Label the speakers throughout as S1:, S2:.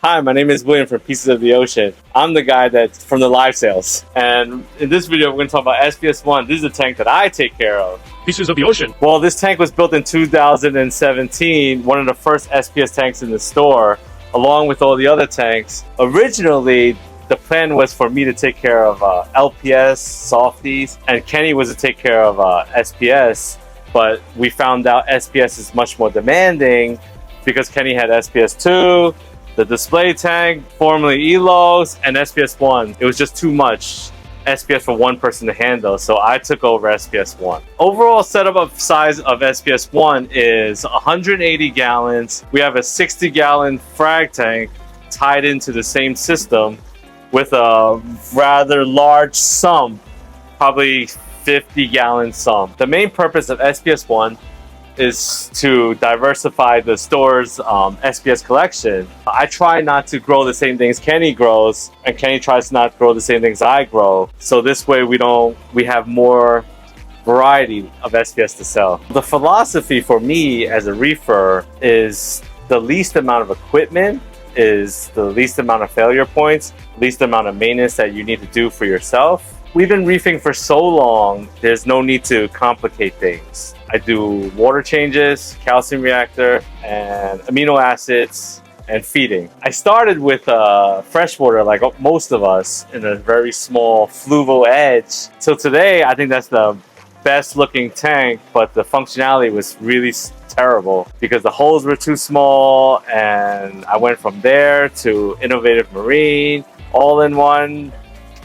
S1: Hi, my name is William from Pieces of the Ocean. I'm the guy that's from the live sales. And in this video, we're going to talk about SPS1. This is a tank that I take care of.
S2: Pieces of the Ocean.
S1: Well, this tank was built in 2017, one of the first SPS tanks in the store, along with all the other tanks. Originally, the plan was for me to take care of LPS, softies, and Kenny was to take care of SPS, but we found out SPS is much more demanding because Kenny had SPS2, the display tank, formerly ELOs, and SPS1. It was just too much SPS for one person to handle, so I took over SPS1. Overall setup of size of SPS1 is 180 gallons. We have a 60-gallon frag tank tied into the same system with a rather large sump, probably 50-gallon sump. The main purpose of SPS1 is to diversify the store's SPS collection. I try not to grow the same things Kenny grows, and Kenny tries not to grow the same things I grow. So this way we have more variety of SPS to sell. The philosophy for me as a reefer is the least amount of equipment is the least amount of failure points, least amount of maintenance that you need to do for yourself. We've been reefing for so long, there's no need to complicate things. I do water changes, calcium reactor, and amino acids, and feeding. I started with freshwater, like most of us, in a very small fluval edge. Till today, I think that's the best looking tank, but the functionality was really terrible because the holes were too small, and I went from there to innovative marine, all in one,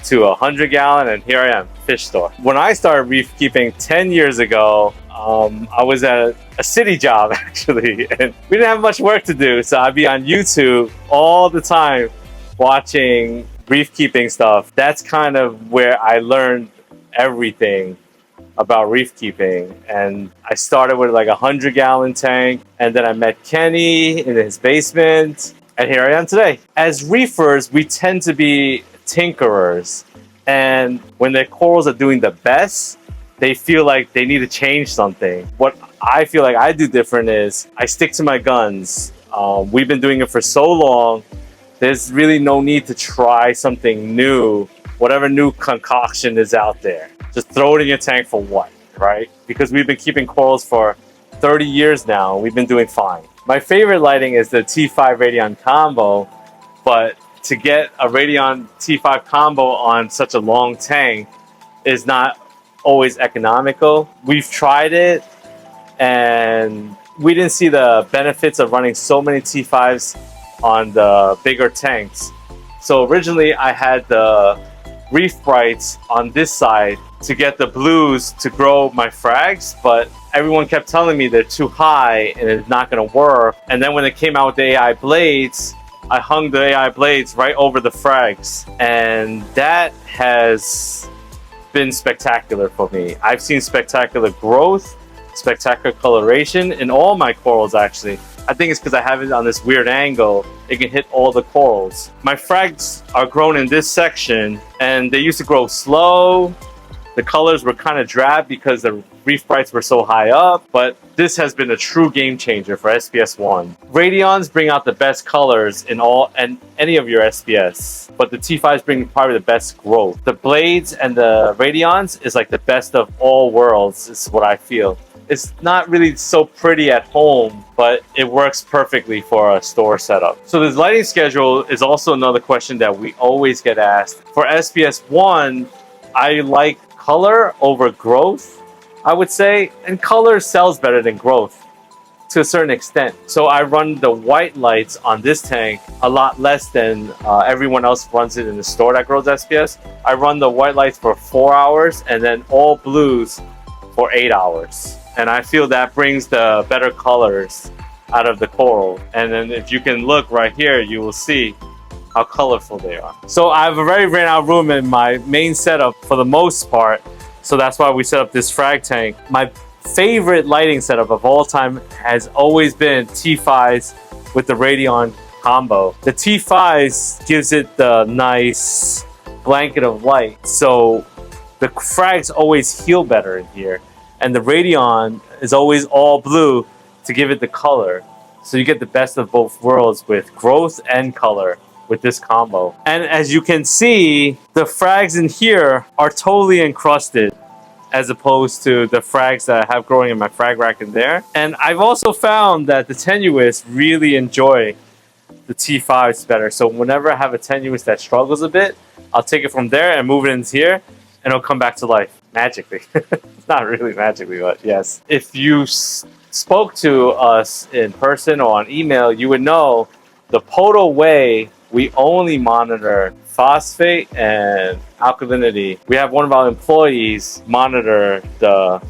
S1: to 100-gallon, and here I am, fish store. When I started reef keeping 10 years ago, I was at a city job actually, and we didn't have much work to do, so I'd be on YouTube all the time watching reef keeping stuff. That's kind of where I learned everything about reef keeping, and I started with like a 100-gallon tank, and then I met Kenny in his basement, and here I am today. As reefers, we tend to be tinkerers, and when their corals are doing the best, they feel like they need to change something. What I feel like I do different is I stick to my guns. We've been doing it for so long, there's really no need to try something new. Whatever new concoction is out there, just throw it in your tank for what, right? Because we've been keeping corals for 30 years now, and we've been doing fine. My favorite lighting is the T5 Radion combo, but to get a Radion T5 combo on such a long tank is not always economical. We've tried it, and we didn't see the benefits of running so many T5s on the bigger tanks. So originally I had the reef brights on this side to get the blues to grow my frags, but everyone kept telling me they're too high and it's not going to work. And then when it came out with the AI blades, I hung the AI blades right over the frags, and that has been spectacular for me. I've seen spectacular growth, spectacular coloration in all my corals actually. I think it's because I have it on this weird angle. It can hit all the corals. My frags are grown in this section, and they used to grow slow. The colors were kind of drab because the reef brights were so high up, but this has been a true game changer for SPS1. Radions bring out the best colors in any of your SPS, but the T5s bring probably the best growth. The blades and the Radions is like the best of all worlds, is what I feel. It's not really so pretty at home, but it works perfectly for a store setup. So this lighting schedule is also another question that we always get asked. For SPS1, I like color over growth, I would say, and color sells better than growth to a certain extent. So I run the white lights on this tank a lot less than everyone else runs it in the store that grows SPS. I run the white lights for 4 hours and then all blues for 8 hours. And I feel that brings the better colors out of the coral. And then if you can look right here, you will see how colorful they are. So I've already ran out of room in my main setup for the most part. So that's why we set up this frag tank. My favorite lighting setup of all time has always been T5s with the Radion combo. The T5s gives it the nice blanket of light. So the frags always heal better in here. And the Radion is always all blue to give it the color. So you get the best of both worlds with growth and color with this combo. And as you can see, the frags in here are totally encrusted as opposed to the frags that I have growing in my frag rack in there. And I've also found that the tenuis really enjoy the T5s better. So whenever I have a tenuis that struggles a bit, I'll take it from there and move it into here, and it'll come back to life magically. It's not really magically, but yes. If you spoke to us in person or on email, you would know the POTO way we only monitor phosphate and alkalinity. We have one of our employees monitor the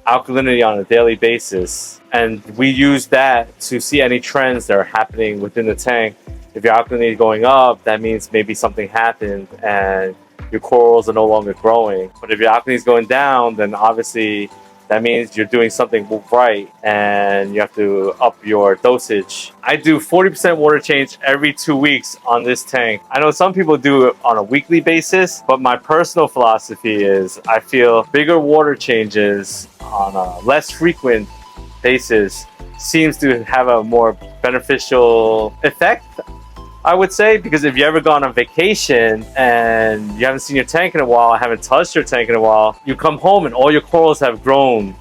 S1: alkalinity on a daily basis, and we use that to see any trends that are happening within the tank. If your alkalinity is going up, that means maybe something happened and your corals are no longer growing. But if your alkalinity is going down, then obviously that means you're doing something right and you have to up your dosage. I do 40% water change every 2 weeks on this tank. I know some people do it on a weekly basis, but my personal philosophy is I feel bigger water changes on a less frequent basis seems to have a more beneficial effect, I would say, because if you ever gone on vacation and you haven't seen your tank in a while, haven't touched your tank in a while, you come home and all your corals have grown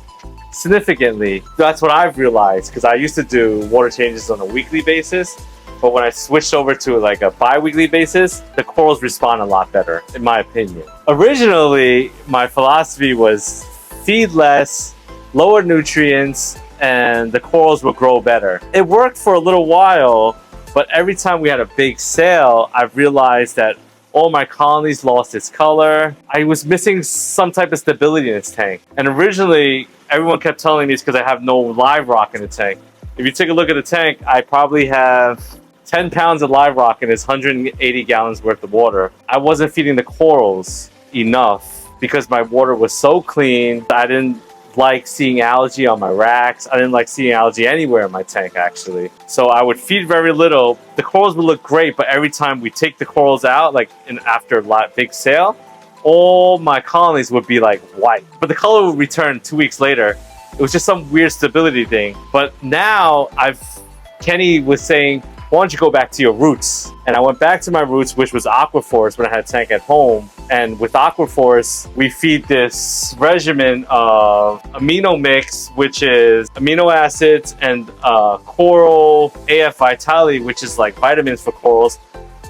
S1: significantly. That's what I've realized, because I used to do water changes on a weekly basis, but when I switched over to like a bi-weekly basis, the corals respond a lot better, in my opinion. Originally, my philosophy was feed less, lower nutrients, and the corals will grow better. It worked for a little while, but every time we had a big sale, I've realized that all my colonies lost its color. I was missing some type of stability in its tank. And originally, everyone kept telling me it's because I have no live rock in the tank. If you take a look at the tank, I probably have 10 pounds of live rock and it's 180 gallons worth of water. I wasn't feeding the corals enough because my water was so clean. I didn't like seeing algae on my racks. I didn't like seeing algae anywhere in my tank, actually. So I would feed very little. The corals would look great, but every time we take the corals out, like after a big sale, all my colonies would be like white. But the color would return 2 weeks later. It was just some weird stability thing. But now Kenny was saying, why don't you go back to your roots? And I went back to my roots, which was Aqua Forest when I had a tank at home. And with Aqua Forest, we feed this regimen of amino mix, which is amino acids and coral AF Vitality, which is like vitamins for corals,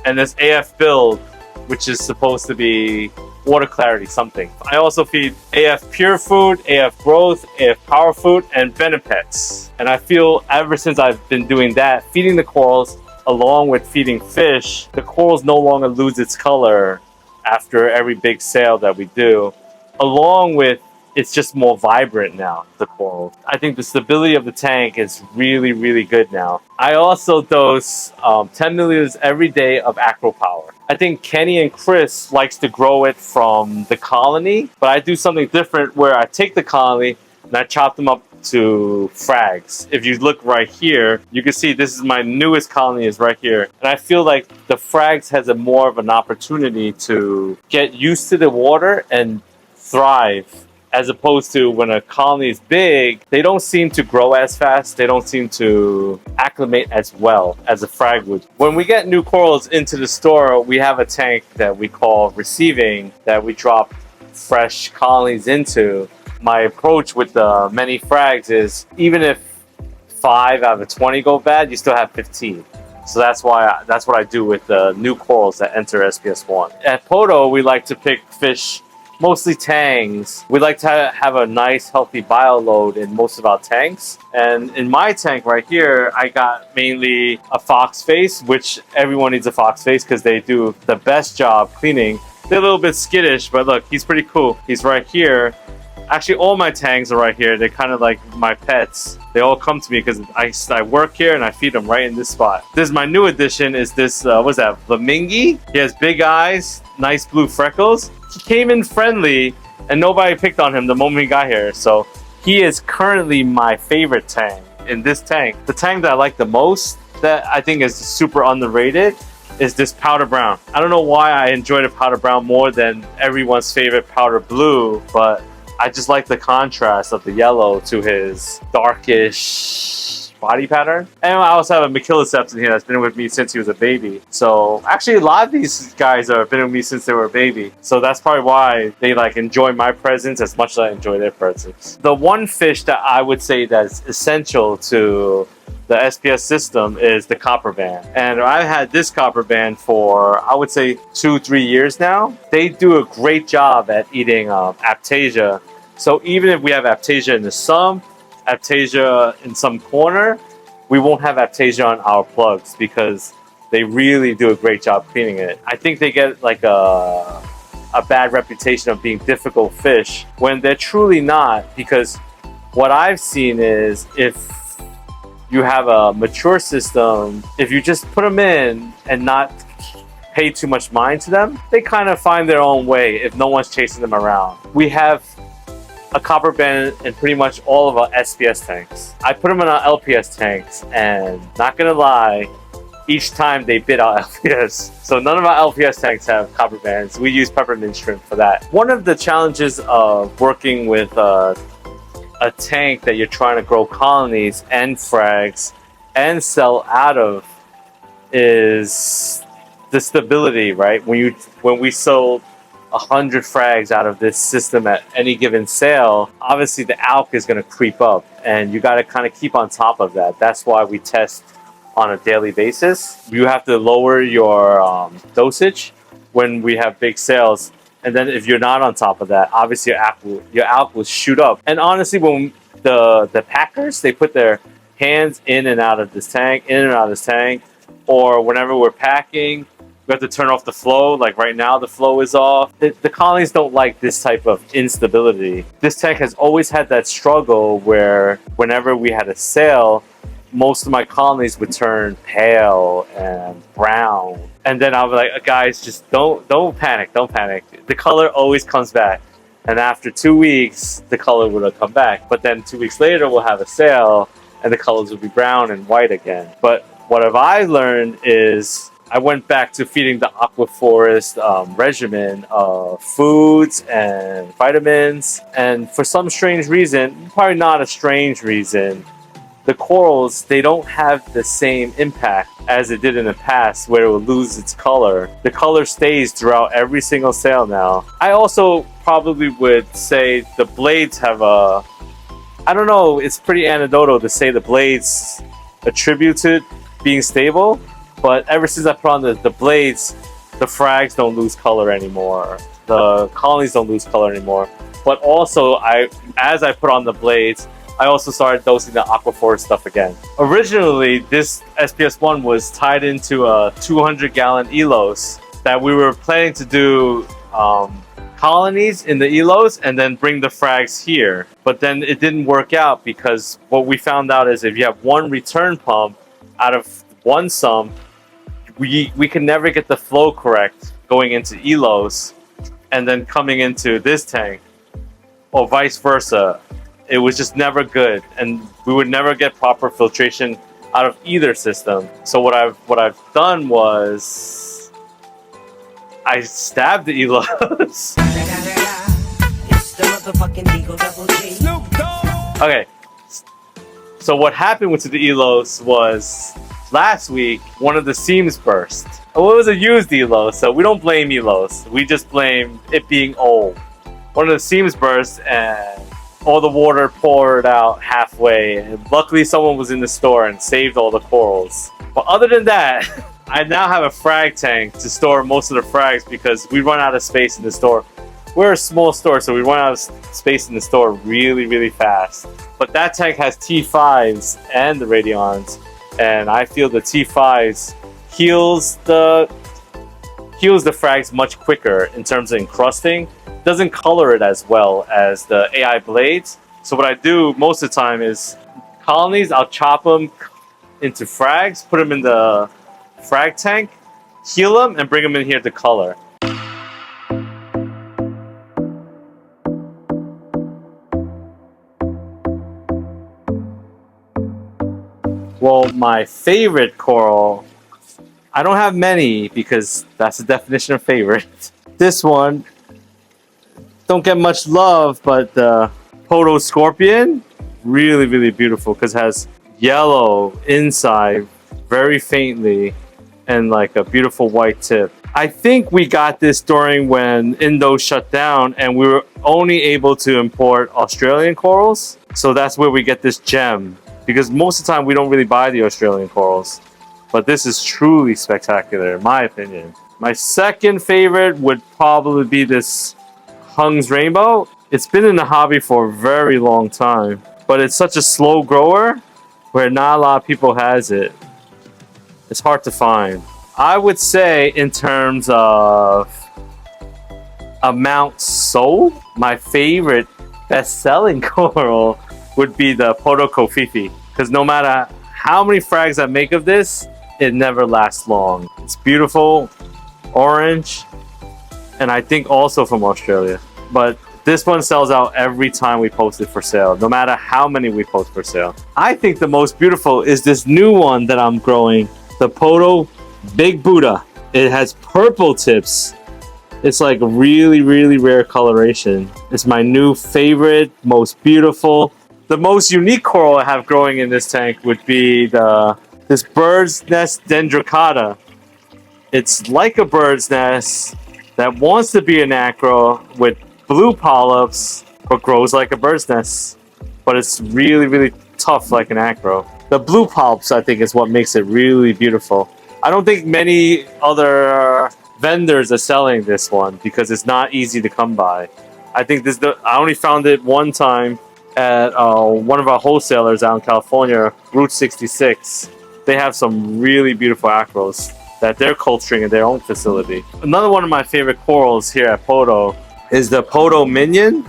S1: and this AF Build, which is supposed to be water clarity something. I also feed AF Pure Food, AF Growth, AF Power Food, and Benepets. And I feel ever since I've been doing that, feeding the corals along with feeding fish, the corals no longer lose its color after every big sale that we do. Along with, it's just more vibrant now, the coral. I think the stability of the tank is really, really good now. I also dose 10 milliliters every day of Acro Power. I think Kenny and Chris likes to grow it from the colony, but I do something different where I take the colony and I chop them up to frags. If you look right here, you can see this is my newest colony is right here. And I feel like the frags has a more of an opportunity to get used to the water and thrive, as opposed to when a colony is big, they don't seem to grow as fast. They don't seem to acclimate as well as a frag would. When we get new corals into the store, we have a tank that we call receiving that we drop fresh colonies into. My approach with the many frags is even if 5 out of 20 go bad, you still have 15. So that's what I do with the new corals that enter SPS1. At POTO, we like to pick fish, mostly tangs. We like to have a nice, healthy bio load in most of our tanks. And in my tank right here, I got mainly a fox face, which everyone needs a fox face because they do the best job cleaning. They're a little bit skittish, but look, he's pretty cool. He's right here. Actually, all my tanks are right here. They're kind of like my pets. They all come to me because I work here and I feed them right in this spot. This is my new addition. Is this, what's that, Flamingi? He has big eyes, nice blue freckles. He came in friendly and nobody picked on him the moment he got here. So he is currently my favorite tank in this tank. The tank that I like the most, that I think is super underrated, is this powder brown. I don't know why I enjoy the powder brown more than everyone's favorite powder blue, but I just like the contrast of the yellow to his darkish body pattern. And I also have a Machiliceps in here that's been with me since he was a baby. So actually a lot of these guys have been with me since they were a baby. So that's probably why they like enjoy my presence as much as I enjoy their presence. The one fish that I would say that's essential to the SPS system is the copper band. And I've had this copper band for, I would say, 2-3 years now. They do a great job at eating Aiptasia. So even if we have Aiptasia in the sump, Aiptasia in some corner, we won't have Aiptasia on our plugs because they really do a great job cleaning it. I think they get like a bad reputation of being difficult fish when they're truly not, because what I've seen is if you have a mature system, if you just put them in and not pay too much mind to them, they kind of find their own way if no one's chasing them around. We have a copper band in pretty much all of our SPS tanks. I put them in our LPS tanks, and not gonna lie, each time they bid out LPS. So none of our LPS tanks have copper bands. We use peppermint shrimp for that. One of the challenges of working with a tank that you're trying to grow colonies and frags and sell out of is the stability, right? When we sold 100 frags out of this system at any given sale, obviously the alk is going to creep up, and you got to kind of keep on top of that. That's why we test on a daily basis. You have to lower your dosage when we have big sales. And then if you're not on top of that, obviously your alk will shoot up. And honestly, when the packers, they put their hands in and out of this tank, or whenever we're packing, we have to turn off the flow. Like right now, the flow is off. The colonies don't like this type of instability. This tank has always had that struggle where whenever we had a sale, most of my colonies would turn pale and brown. And then I was like, guys, just don't panic, don't panic. The color always comes back. And after 2 weeks, the color would have come back. But then 2 weeks later, we'll have a sale and the colors will be brown and white again. But what have I learned is I went back to feeding the Aqua Forest regimen of foods and vitamins. And for some strange reason, probably not a strange reason, the corals, they don't have the same impact as it did in the past where it would lose its color. The color stays throughout every single sale now. I also probably would say the blades have a... I don't know, it's pretty anecdotal to say the blades attribute to it being stable, but ever since I put on the blades, the frags don't lose color anymore. The colonies don't lose color anymore. But also, as I put on the blades, I also started dosing the Aqua Forest stuff again. Originally, this SPS1 was tied into a 200-gallon elos that we were planning to do colonies in the elos and then bring the frags here. But then it didn't work out because what we found out is if you have one return pump out of one sump, we can never get the flow correct going into elos and then coming into this tank, or vice versa. It was just never good, and we would never get proper filtration out of either system. So what I've done was I stabbed the elos. Okay, so what happened with the elos was last week one of the seams burst. Well, it was a used elos, so we don't blame elos. We just blame it being old. One of the seams burst and all the water poured out halfway, and luckily someone was in the store and saved all the corals. But other than that, I now have a frag tank to store most of the frags because we run out of space in the store. We're a small store, so we run out of space in the store really, really fast. But that tank has T5s and the Radions, and I feel the T5s heals the frags much quicker in terms of encrusting. Doesn't color it as well as the AI blades. So what I do most of the time is colonies, I'll chop them into frags, put them in the frag tank, heal them, and bring them in here to color. Well, my favorite coral, I don't have many because that's the definition of favorite. This one, don't get much love, but the POTO scorpion, really, really beautiful because it has yellow inside, very faintly, and like a beautiful white tip. I think we got this during when Indo shut down and we were only able to import Australian corals. So that's where we get this gem, because most of the time we don't really buy the Australian corals. But this is truly spectacular in my opinion. My second favorite would probably be this Hung's Rainbow. It's been in the hobby for a very long time, but it's such a slow grower where not a lot of people has it. It's hard to find. I would say in terms of amount sold, my favorite best-selling coral would be the POTO Kofifi, because no matter how many frags I make of this, it never lasts long. It's beautiful, orange, and I think also from Australia. But this one sells out every time we post it for sale, no matter how many we post for sale. I think the most beautiful is this new one that I'm growing, the POTO Big Buddha. It has purple tips. It's like really, really rare coloration. It's my new favorite, most beautiful. The most unique coral I have growing in this tank would be this bird's nest dendricata. It's like a bird's nest that wants to be an acro with blue polyps, but grows like a bird's nest. But it's really, really tough like an acro. The blue polyps, I think, is what makes it really beautiful. I don't think many other vendors are selling this one because it's not easy to come by. I think I only found it one time at one of our wholesalers out in California, Route 66. They have some really beautiful acros that they're culturing in their own facility. Another one of my favorite corals here at POTO is the POTO Minion.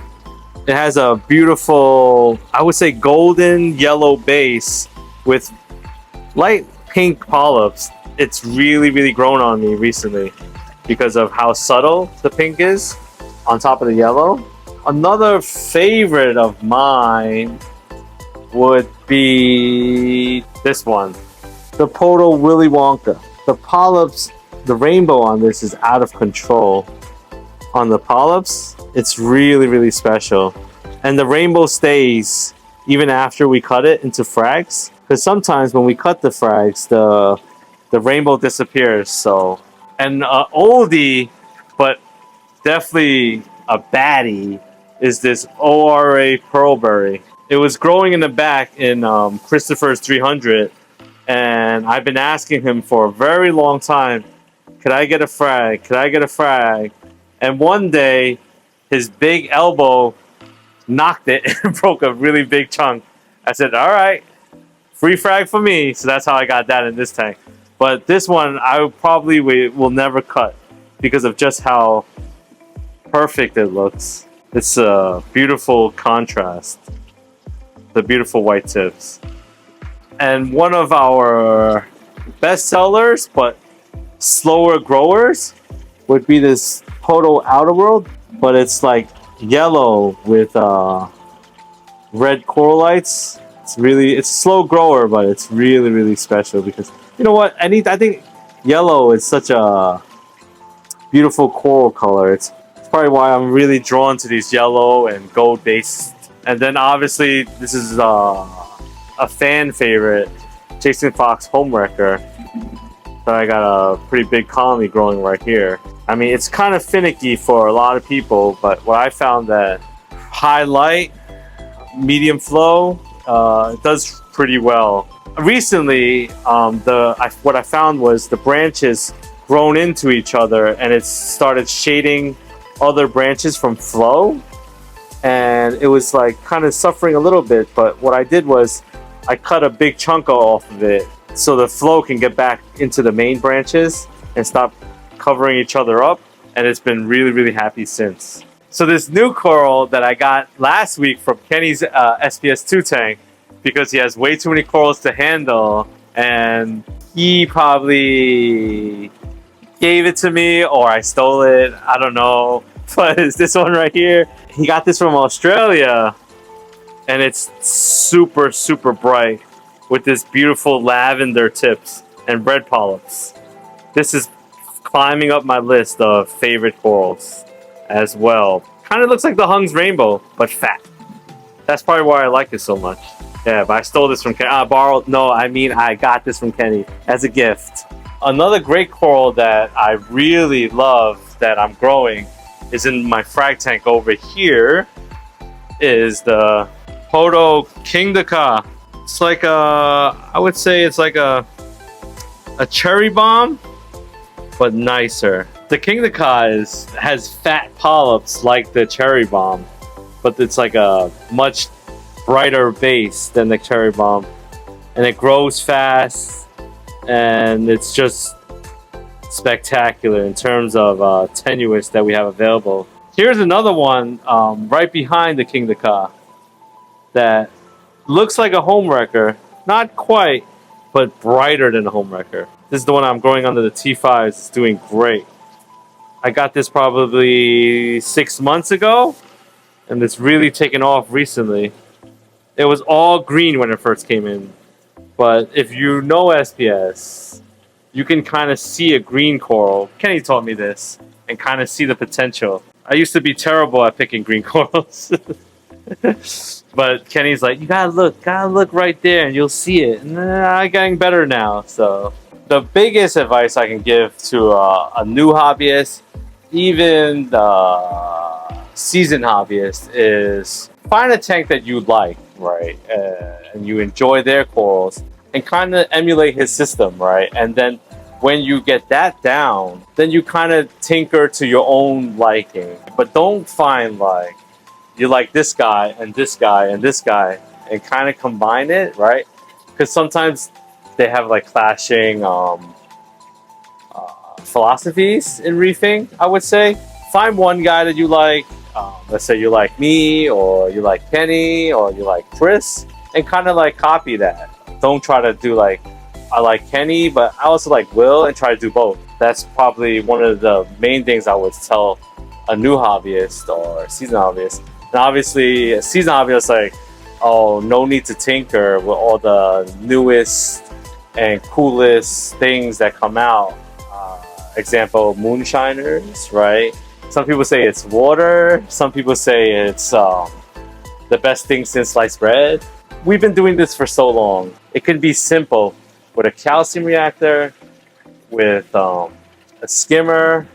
S1: It has a beautiful, I would say, golden yellow base with light pink polyps. It's really, really grown on me recently because of how subtle the pink is on top of the yellow. Another favorite of mine would be this one, the POTO Willy Wonka. The polyps, the rainbow on this is out of control. On the polyps, it's really, really special. And the rainbow stays even after we cut it into frags. Because sometimes when we cut the frags, the rainbow disappears. So, and oldie, but definitely a baddie, is this ORA pearlberry. It was growing in the back in Christopher's 300, and I've been asking him for a very long time, could I get a frag? Could I get a frag? And one day, his big elbow knocked it and broke a really big chunk. I said, all right, free frag for me. So that's how I got that in this tank. But this one, I probably will never cut because of just how perfect it looks. It's a beautiful contrast. The beautiful white tips. And one of our best sellers, but slower growers, would be this POTO Outer World, but it's like yellow with red coralites. It's a slow grower, but it's really, really special because, you know what, I think yellow is such a beautiful coral color. It's probably why I'm really drawn to these yellow and gold based. And then obviously this is a fan favorite, Jason Fox Homewrecker, that I got a pretty big colony growing right here. I mean, it's kind of finicky for a lot of people, but what I found that high light, medium flow, it does pretty well. Recently, what I found was the branches grown into each other and it started shading other branches from flow, and it was like kind of suffering a little bit. But what I did was I cut a big chunk off of it so the flow can get back into the main branches and stop covering each other up, and it's been really, really happy since. So this new coral that I got last week from Kenny's SPS2 tank, because he has way too many corals to handle, and he probably gave it to me or I stole it, I don't know, but it's this one right here. He got this from Australia, and it's super, super bright with this beautiful lavender tips and red polyps. This is climbing up my list of favorite corals as well. Kind of looks like the Hung's Rainbow, but fat. That's probably why I like it so much. Yeah, but I stole this from Kenny. I borrowed. No, I mean I got this from Kenny as a gift. Another great coral that I really love that I'm growing is in my frag tank over here. Is the POTO Kingdaka. It's like I would say it's like a cherry bomb, but nicer. The Kingdaka has fat polyps like the cherry bomb, but it's like a much brighter base than the cherry bomb, and it grows fast, and it's just spectacular in terms of tenuous that we have available. Here's another one right behind the Kingdaka that looks like a home wrecker, not quite, but brighter than a home wrecker. This is the one I'm growing under the T5s. It's doing great. I got this probably 6 months ago, and it's really taken off recently. It was all green when it first came in, but if you know SPS, you can kind of see a green coral. Kenny taught me this, and kind of see the potential. I used to be terrible at picking green corals. But Kenny's like, you gotta look right there and you'll see it. And I'm getting better now. So the biggest advice I can give to a new hobbyist, even the seasoned hobbyist, is find a tank that you like, right? And you enjoy their corals and kind of emulate his system, right? And then when you get that down, then you kind of tinker to your own liking. But don't find like, you like this guy and this guy and this guy and kind of combine it, right? Because sometimes they have like clashing philosophies in reefing, I would say. Find one guy that you like. Let's say you like me, or you like Kenny, or you like Chris, and kind of like copy that. Don't try to do like, I like Kenny, but I also like Will, and try to do both. That's probably one of the main things I would tell a new hobbyist or seasoned hobbyist. And obviously, a seasoned hobbyist, like, oh, no need to tinker with all the newest and coolest things that come out. Example, moonshiners, right? Some people say it's water. Some people say it's the best thing since sliced bread. We've been doing this for so long. It can be simple with a calcium reactor, with a skimmer,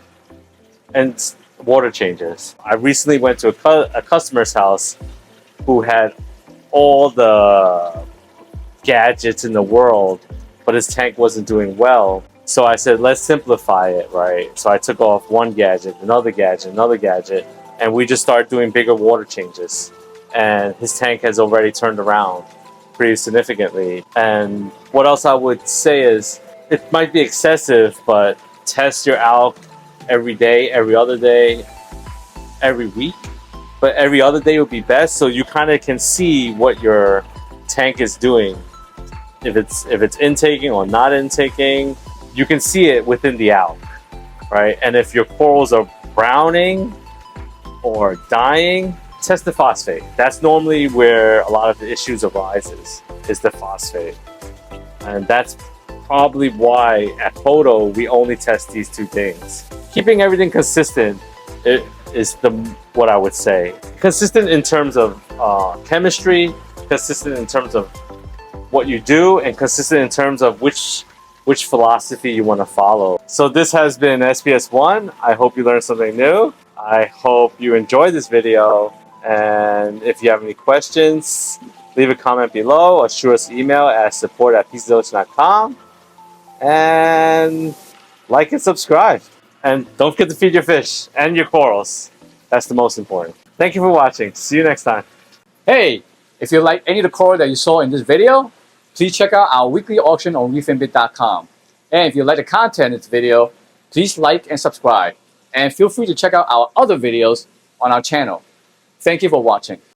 S1: and water changes. I recently went to a customer's house who had all the gadgets in the world, but his tank wasn't doing well. So I said, let's simplify it, right? So I took off one gadget, another gadget, and we just started doing bigger water changes. And his tank has already turned around pretty significantly. And what else I would say is, it might be excessive, but test your alk every day, every other day, every week. But every other day would be best, so you kind of can see what your tank is doing. If it's intaking or not intaking, you can see it within the alk, right? And if your corals are browning or dying, test the phosphate. That's normally where a lot of the issues arises, is the phosphate. And that's probably why at POTO we only test these two things. Keeping everything consistent is what I would say. Consistent in terms of chemistry, consistent in terms of what you do, and consistent in terms of which philosophy you want to follow. So this has been SPS1. I hope you learned something new. I hope you enjoyed this video. And if you have any questions, leave a comment below or shoot us an email at support@PiecesOfTheOcean.com. And like and subscribe. And don't forget to feed your fish and your corals. That's the most important. Thank you for watching. See you next time.
S2: Hey, if you like any of the coral that you saw in this video, please check out our weekly auction on reeftank.com. And if you like the content of this video, please like and subscribe. And feel free to check out our other videos on our channel. Thank you for watching.